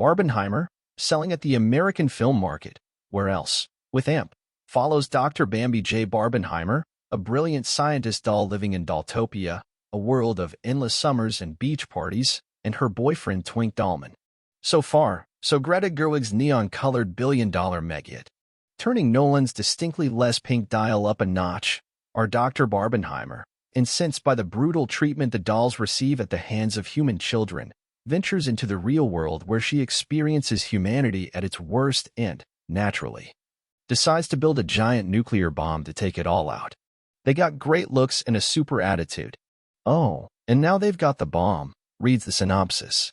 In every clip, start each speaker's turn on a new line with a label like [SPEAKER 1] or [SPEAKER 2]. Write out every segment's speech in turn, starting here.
[SPEAKER 1] Barbenheimer, selling at the American film market. Where else? With AMP, follows Dr. Bambi J. Barbenheimer, a brilliant scientist doll living in Dolltopia, a world of endless summers and beach parties, and her boyfriend Twink Dollman. So far, so Greta Gerwig's neon-colored billion-dollar mega-hit. Turning Nolan's distinctly less pink dial up a notch, are Dr. Barbenheimer, incensed by the brutal treatment the dolls receive at the hands of human children, ventures into the real world where she experiences humanity at its worst and, naturally, decides to build a giant nuclear bomb to take it all out. They got great looks and a super attitude. Oh, and now they've got the bomb, reads the synopsis.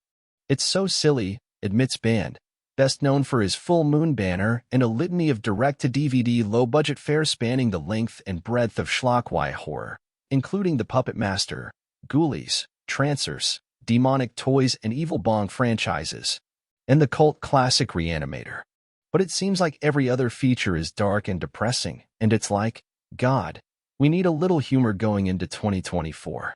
[SPEAKER 1] It's so silly, admits Band, best known for his full moon banner and a litany of direct-to-DVD low-budget fare spanning the length and breadth of schlock-y horror, including The Puppet Master, Ghoulies, Trancers, Demonic Toys and Evil Bong franchises, and the cult classic Reanimator. But it seems like every other feature is dark and depressing, and it's like, God, we need a little humor going into 2024.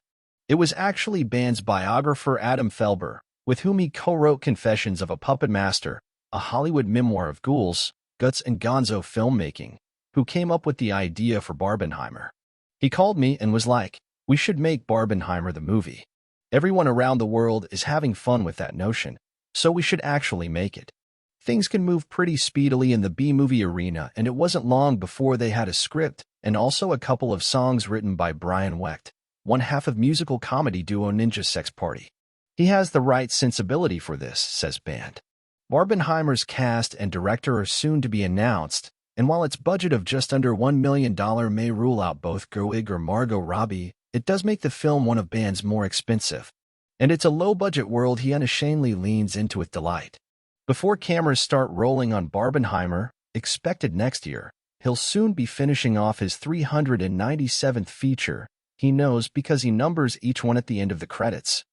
[SPEAKER 1] It was actually Band's biographer Adam Felber, with whom he co-wrote Confessions of a Puppet Master, a Hollywood memoir of ghouls, guts and gonzo filmmaking, who came up with the idea for Barbenheimer. He called me and was like, we should make Barbenheimer the movie. Everyone around the world is having fun with that notion, so we should actually make it. Things can move pretty speedily in the B-movie arena, and it wasn't long before they had a script and also a couple of songs written by Brian Wecht, one half of musical comedy duo Ninja Sex Party. He has the right sensibility for this, says Band. Barbenheimer's cast and director are soon to be announced, and while its budget of just under $1 million may rule out both Gerwig or Margot Robbie, it does make the film one of Band's more expensive. And it's a low-budget world he unashamedly leans into with delight. Before cameras start rolling on Barbenheimer, expected next year, he'll soon be finishing off his 397th feature, he knows because he numbers each one at the end of the credits,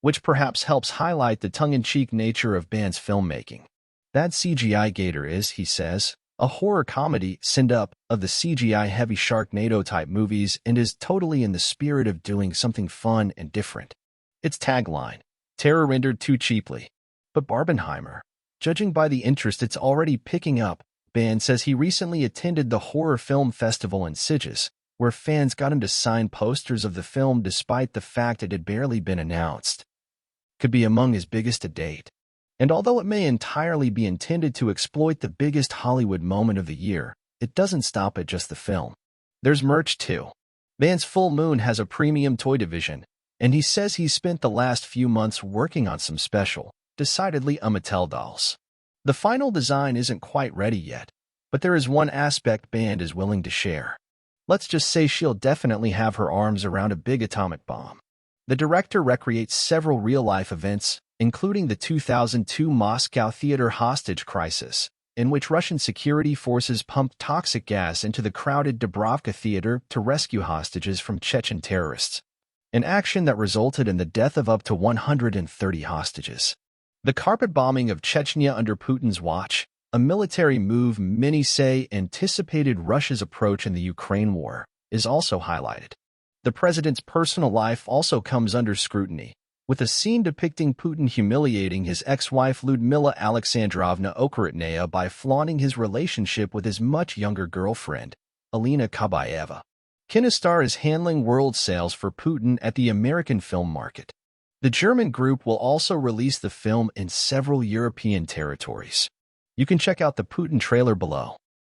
[SPEAKER 1] which perhaps helps highlight the tongue-in-cheek nature of Band's filmmaking. That CGI Gator is, he says, a horror comedy send-up of the CGI-heavy Sharknado-type movies and is totally in the spirit of doing something fun and different. Its tagline, terror rendered too cheaply. But Barbenheimer, judging by the interest it's already picking up, Band says he recently attended the horror film festival in Sitges, where fans got him to sign posters of the film despite the fact it had barely been announced. Could be among his biggest to date. And although it may entirely be intended to exploit the biggest Hollywood moment of the year, it doesn't stop at just the film. There's merch too. Band's Full Moon has a premium toy division, and he says he's spent the last few months working on some special, decidedly Mattel dolls. The final design isn't quite ready yet, but there is one aspect Band is willing to share. Let's just say she'll definitely have her arms around a big atomic bomb. The director recreates several real-life events, including the 2002 Moscow theater hostage crisis, in which Russian security forces pumped toxic gas into the crowded Dubrovka Theater to rescue hostages from Chechen terrorists, an action that resulted in the death of up to 130 hostages. The carpet bombing of Chechnya under Putin's watch, a military move many say anticipated Russia's approach in the Ukraine war, is also highlighted. The president's personal life also comes under scrutiny, with a scene depicting Putin humiliating his ex-wife Lyudmila Alexandrovna Okhotnaya by flaunting his relationship with his much younger girlfriend, Alina Kabayeva. Kinostar is handling world sales for Putin at the American film market. The German group will also release the film in several European territories. You can check out the Putin trailer below.